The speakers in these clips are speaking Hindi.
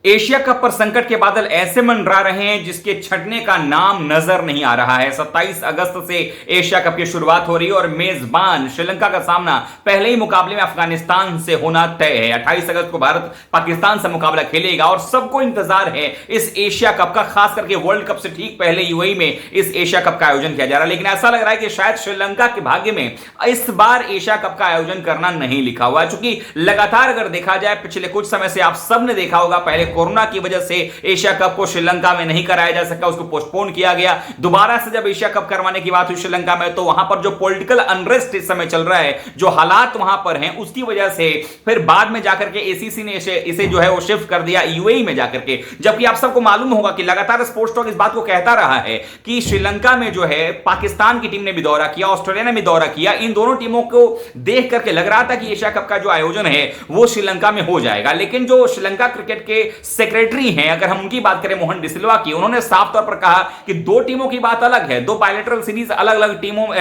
एशिया कप पर संकट के बादल ऐसे मंडरा रहे हैं जिसके छंटने का नाम नजर नहीं आ रहा है। 27 अगस्त से एशिया कप की शुरुआत हो रही है और मेजबान श्रीलंका का सामना पहले ही मुकाबले में अफगानिस्तान से होना तय है। 28 अगस्त को भारत पाकिस्तान से मुकाबला खेलेगा और सबको इंतजार है इस एशिया कप का, खास करके वर्ल्ड कप से ठीक पहले यूएई में इस एशिया कप का आयोजन किया जा रहा है। लेकिन ऐसा लग रहा है कि शायद श्रीलंका के भाग्य में इस बार एशिया कप का आयोजन करना नहीं लिखा हुआ है, क्योंकि लगातार अगर देखा जाए पिछले कुछ समय से आप सबने देखा होगा, पहले कोरोना की वजह से एशिया कप को श्रीलंका में नहीं कराया जा सका, उसको पोस्टपोन किया गया। दोबारा से जब एशिया कप करवाने की बात हुई श्रीलंका में, तो वहां पर जो पॉलिटिकल अनरेस्ट इस समय चल रहा है, जो हालात वहां पर हैं, उसकी वजह से फिर बाद में जाकर के एसीसी ने इसे जो है वो शिफ्ट कर दिया यूएई में जाकर के। जबकि आप सबको मालूम होगा कि लगातार स्पोर्ट्स टॉक इस बात को कहता रहा है कि श्रीलंका में जो है पाकिस्तान की टीम ने भी दौरा किया, ऑस्ट्रेलिया ने भी दौरा किया। इन दोनों टीमों को देख करके लग रहा था कि एशिया कप का जो आयोजन है वो श्रीलंका में हो जाएगा। लेकिन जो श्रीलंका क्रिकेट के सेक्रेटरी हैं, अगर हम उनकी बात करें मोहन डिसिल्वा की, उन्होंने साफ तौर पर कहा कि दो टीमों की बात अलग है, दो बायलैटरल सीरीज अलग अलग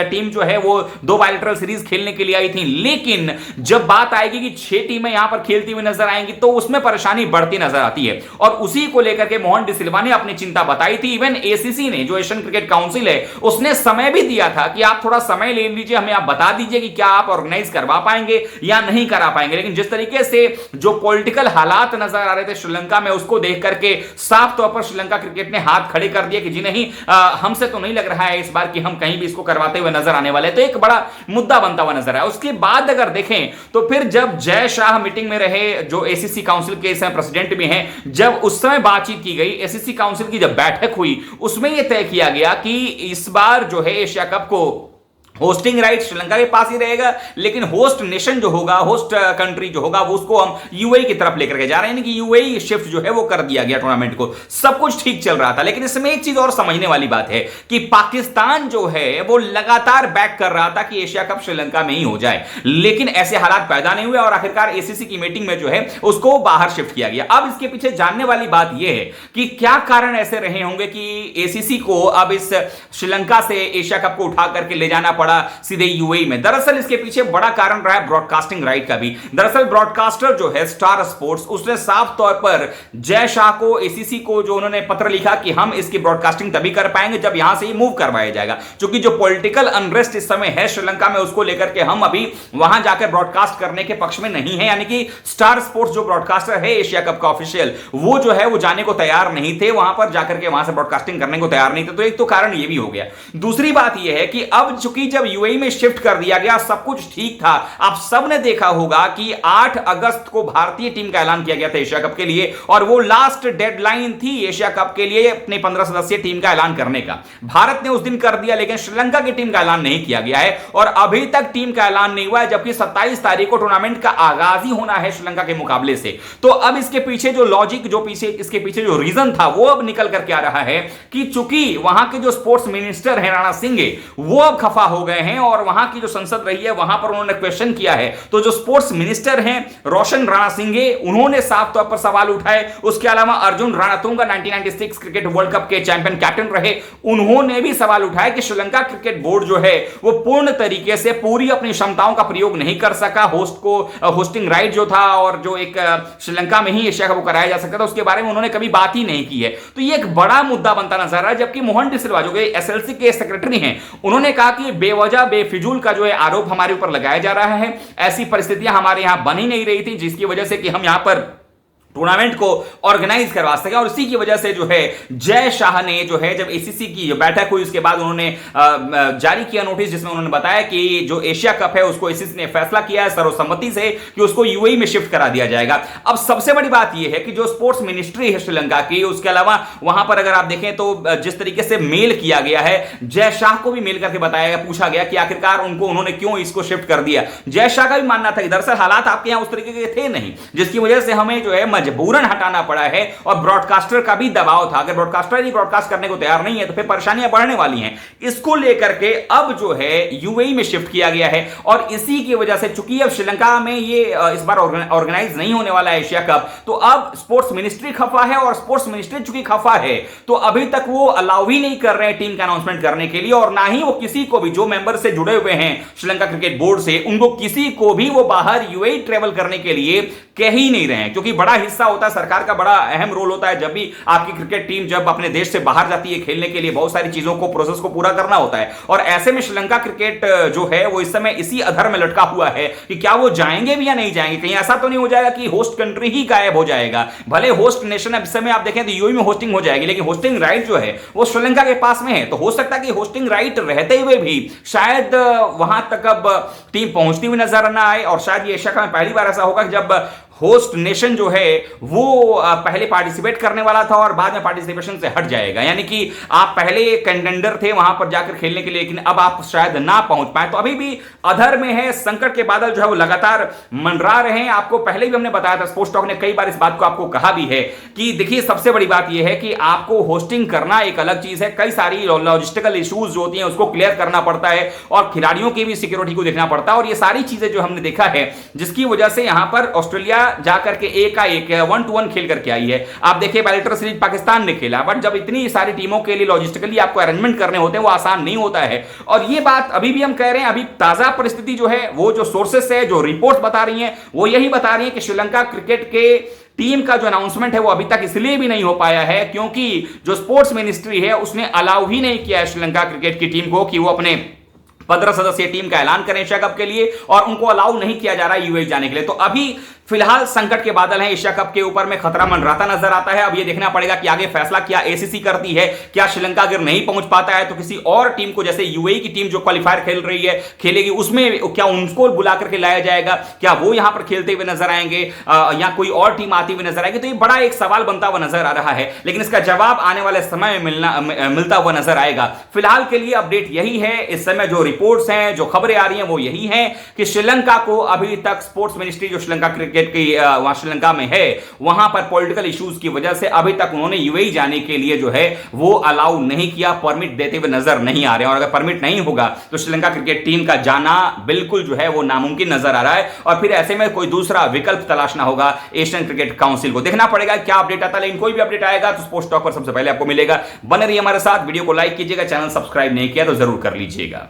टीम जो है वो दो बायलैटरल सीरीज खेलने के लिए आई थी। लेकिन जब बात आएगी कि 6 टीमें यहां पर खेलती हुई नजर आएंगी तो उसमें परेशानी बढ़ती नजर आती है। और उसी को लेकर के मोहन डिसिल्वा ने अपनी चिंता बताई थी। इवन एसीसी ने, जो एशियन क्रिकेट काउंसिल है, उसने समय भी दिया था कि आप थोड़ा समय ले लीजिए, हमें आप बता दीजिए कि क्या आप ऑर्गेनाइज करवा पाएंगे या नहीं करा पाएंगे। लेकिन जिस तरीके से जो पॉलिटिकल हालात नजर आ रहे थे श्रीलंका में, उसको देख करके साफ तौर पर श्रीलंका क्रिकेट ने हाथ खड़े कर दिए कि जी नहीं, हमसे तो नहीं लग रहा है इस बार कि हम कहीं भी इसको करवाते हुए नजर आने वाले। तो एक बड़ा मुद्दा बनता हुआ नजर आया। उसके बाद अगर देखें तो फिर जब जय शाह मीटिंग में रहे, जो एसीसी काउंसिल के इस समय प्रेसिडेंट भी हैं, जब उस समय बातचीत की गई, एसीसी काउंसिल की जब बैठक हुई, उसमें यह तय किया गया कि इस बार जो है एशिया कप को होस्टिंग राइट श्रीलंका के पास ही रहेगा, लेकिन होस्ट नेशन जो होगा, होस्ट कंट्री जो होगा, वो उसको हम यूएई की तरफ लेकर के जा रहे हैं कि यूएई शिफ्ट जो है वो कर दिया गया टूर्नामेंट को। सब कुछ ठीक चल रहा था, लेकिन इसमें एक चीज और समझने वाली बात है कि पाकिस्तान जो है वो लगातार बैक कर रहा था कि एशिया कप श्रीलंका में ही हो जाए, लेकिन ऐसे हालात पैदा नहीं हुए और आखिरकार एसीसी की मीटिंग में जो है उसको बाहर शिफ्ट किया गया। अब इसके पीछे जानने वाली बात यह है कि क्या कारण ऐसे रहे होंगे कि एसीसी को अब इस श्रीलंका से एशिया कप को उठा करके ले जाना पड़ा सीधे यूएई में। दरअसल इसके पीछे बड़ा कारण रहा है ब्रॉडकास्टिंग राइट का भी। दरअसल ब्रॉडकास्टर जो है स्टार स्पोर्ट्स, उसने साफ तौर पर जय शाह को, एसीसी को जो उन्होंने पत्र लिखा कि हम इसकी ब्रॉडकास्टिंग तभी कर पाएंगे जब यहां से ही मूव करवाया जाएगा, क्योंकि जो पॉलिटिकल अनरेस्ट इस समय है श्रीलंका में, उसको लेकर के हम अभी वहां जाकर ब्रॉडकास्ट करने के पक्ष में नहीं है। यानी कि स्टार स्पोर्ट्स जो ब्रॉडकास्टर है एशिया कप का ऑफिशियल, वो जो है वो जाने को तैयार नहीं थे, वहां पर जाकर के वहां से ब्रॉडकास्टिंग करने को तैयार नहीं थे। तो एक तो कारण ये भी हो गया। दूसरी बात यह है कि अब चूंकि जब यूएई में शिफ्ट कर दिया गया, सब कुछ ठीक था। आप सबने देखा होगा कि 8 अगस्त को भारतीय टीम का ऐलान किया गया था एशिया कप के लिए, और वो लास्ट डेडलाइन थी एशिया कप के लिए अपने 15 सदस्यीय टीम का ऐलान करने का। भारत ने उस दिन कर दिया, लेकिन श्रीलंका की टीम का ऐलान नहीं किया गया है और अभी तक टीम का ऐलान नहीं हुआ है, जबकि 27 तारीख को टूर्नामेंट का आगाज ही होना है श्रीलंका के मुकाबले से। तो अब इसके पीछे जो लॉजिक, जो पीछे इसके पीछे जो रीजन था, वो अब निकल करके आ रहा है कि चूंकि वहां के जो स्पोर्ट्स मिनिस्टर हैं राणा सिंघे, वो अब खफा हो गए हैं और वहां की जो संसद रही है वहां पर उन्होंने क्वेश्चन किया है। तो जो स्पोर्ट्स मिनिस्टर हैं रोशन राणा सिंघे, उन्होंने साफ तौर पर सवाल उठाए। उसके अलावा Arjun Ranatunga 1996 cricket world cup के चैंपियन कैप्टन रहे, उन्होंने भी सवाल उठाया कि श्रीलंका क्रिकेट बोर्ड जो है वो पूर्ण तरीके से पूरी अपनी क्षमताओं का प्रयोग नहीं कर सका। होस्टिंग राइट जो था और जो एक श्रीलंका में ही एशिया कप कराया जा सकता था, उसके बारे में उन्होंने कभी बात ही नहीं की है। तो ये एक बड़ा मुद्दा बनता नजर आ रहा है। जबकि मोहन डिसिल्वा जो एसएलसी के सेक्रेटरी हैं, उन्होंने कहा कि बेवजह बेफिजूल का जो है आरोप हमारे ऊपर लगाया जा रहा है, ऐसी परिस्थितियां हमारे यहां बन ही नहीं रही थी जिसकी वजह से कि हम यहां पर टूर्नामेंट को ऑर्गेनाइज करवा सके। और इसी की वजह से जो है जय शाह ने जो है, जब एसीसी की बैठक हुई उसके बाद उन्होंने जारी किया नोटिस, जिसमें उन्होंने बताया कि जो एशिया कप है उसको एसीसी ने फैसला किया है सर्वसम्मति से कि उसको यूएई में शिफ्ट करा दिया जाएगा। अब सबसे बड़ी बात यह है कि जो स्पोर्ट्स मिनिस्ट्री है श्रीलंका की, उसके अलावा वहां पर अगर आप देखें तो जिस तरीके से मेल किया गया है, जय शाह को भी मेल करके बताया गया, पूछा गया कि आखिरकार उन्होंने क्यों इसको शिफ्ट कर दिया। जय शाह का भी मानना था कि दरअसल हालात आपके यहां उस तरीके के थे नहीं, जिसकी वजह से हमें जो है मजबूरन हटाना पड़ा है, और ब्रॉडकास्टर का भी दबाव था। अगर ब्रॉडकास्टर ही ब्रॉडकास्ट करने को तैयार नहीं है तो फिर परेशानियां बढ़ने वाली हैं। इसको लेकर के अब जो है यूएई में शिफ्ट किया गया है, और इसी की वजह से चूंकि अब श्रीलंका में ये इस बार ऑर्गेनाइज नहीं होने वाला है एशिया कप, तो अब स्पोर्ट्स मिनिस्ट्री खफा है, और स्पोर्ट्स मिनिस्ट्री चूंकि खफा है तो अभी तक वो अलाउ ही नहीं कर रहे हैं टीम का अनाउंसमेंट करने के लिए, और ना ही वो किसी को भी, जो मेंबर से जुड़े हुए हैं श्रीलंका क्रिकेट बोर्ड से, उनको किसी को भी वो बाहर यूएई ट्रेवल करने के लिए कह ही नहीं रहे हैं, क्योंकि बड़ा हिस्सा होता है, सरकार का बड़ा अहम रोल होता है। जब भी आपकी क्रिकेट टीम जब अपने देश से बाहर जाती है खेलने के लिए, बहुत सारी चीजों को, प्रोसेस को पूरा करना होता है। और ऐसे में श्रीलंका क्रिकेट जो है वो इस समय इसी अधर में लटका हुआ है कि क्या वो जाएंगे भी या नहीं जाएंगे। कहीं ऐसा तो नहीं हो जाएगा कि होस्ट कंट्री ही गायब हो जाएगा। भले होस्ट नेशन अब इस समय आप देखें तो यूएई में होस्टिंग हो जाएगी, लेकिन होस्टिंग राइट जो है वो श्रीलंका के पास में है। तो हो सकता है कि होस्टिंग राइट रहते हुए भी शायद वहां तक अब टीम पहुंचती हुई नजर ना आए। और शायद ये एशिया कप में पहली बार ऐसा होगा कि जब होस्ट नेशन जो है वो पहले पार्टिसिपेट करने वाला था और बाद में पार्टिसिपेशन से हट जाएगा। यानी कि आप पहले कंटेंडर थे वहां पर जाकर खेलने के लिए, लेकिन अब आप शायद ना पहुंच पाए। तो अभी भी अधर में है, संकट के बादल जो है वो लगातार मंडरा रहे हैं। आपको पहले भी हमने बताया था, स्पोर्ट्स टॉक ने कई बार इस बात को आपको कहा भी है कि देखिए सबसे बड़ी बात यह है कि आपको होस्टिंग करना एक अलग चीज है, कई सारी लॉजिस्टिकल इश्यूज जो होती हैं उसको क्लियर करना पड़ता है और खिलाड़ियों की भी सिक्योरिटी को देखना पड़ता है। और ये सारी चीजें जो हमने देखा है जिसकी वजह से यहां पर ऑस्ट्रेलिया जाकर के एक का एक 1-1 खेल करके आई है। आप देखिए बैलेटर सीरीज पाकिस्तान ने खेला, बट जब इतनी सारी टीमों के लिए लॉजिस्टिकली आपको अरेंजमेंट करने होते हैं वो आसान नहीं होता है। और ये बात अभी भी हम कह रहे हैं, अभी ताजा परिस्थिति जो है वो जो सोर्सेस है, जो रिपोर्ट बता रही हैं वो यही बता रही है कि श्रीलंका क्रिकेट के टीम का जो अनाउंसमेंट है वो अभी तक इसलिए भी नहीं हो पाया है क्योंकि जो स्पोर्ट्स मिनिस्ट्री है उसने अलाउ ही नहीं किया है श्रीलंका क्रिकेट की टीम को कि वो अपने 15 सदस्यीय टीम का ऐलान करें एशिया कप के लिए, और उनको अलाउ नहीं किया जा रहा है यूएई जाने के लिए। तो अभी फिलहाल संकट के बादल हैं, एशिया कप के ऊपर में खतरा मंडराता नजर आता है। अब यह देखना पड़ेगा कि आगे फैसला क्या एसीसी करती है। क्या श्रीलंका अगर नहीं पहुंच पाता है तो किसी और टीम को, जैसे यूएई की टीम जो क्वालिफायर खेल रही है खेलेगी, उसमें क्या उनको बुला करके लाया जाएगा, क्या वो यहां पर खेलते हुए नजर आएंगे या कोई और टीम आती हुई नजर आएगी। तो ये बड़ा एक सवाल बनता हुआ नजर आ रहा है, लेकिन इसका जवाब आने वाले समय में मिलता हुआ नजर आएगा। फिलहाल के लिए अपडेट यही है। इस समय जो रिपोर्ट्स हैं, जो खबरें आ रही हैं वो यही है कि श्रीलंका को अभी तक स्पोर्ट्स मिनिस्ट्री जो श्रीलंका क्रिकेट की वहां श्रीलंका में है, वहां पर पॉलिटिकल इश्यूज की वजह से अभी तक उन्होंने यूएई जाने के लिए जो है वो अलाउ नहीं किया, परमिट देते हुए नजर नहीं आ रहे हैं। और अगर परमिट नहीं होगा तो श्रीलंका क्रिकेट टीम का जाना बिल्कुल जो है वो नामुमकिन नजर आ रहा है। और फिर ऐसे में कोई दूसरा विकल्प तलाशना होगा एशियन क्रिकेट काउंसिल को। देखना पड़ेगा क्या अपडेट आता है, लेकिन कोई भी अपडेट आएगा तो स्पोर्ट्स टॉक पर सबसे पहले आपको मिलेगा। बने रहिए हमारे साथ, वीडियो को लाइक कीजिएगा, चैनल सब्सक्राइब नहीं किया तो जरूर कर लीजिएगा।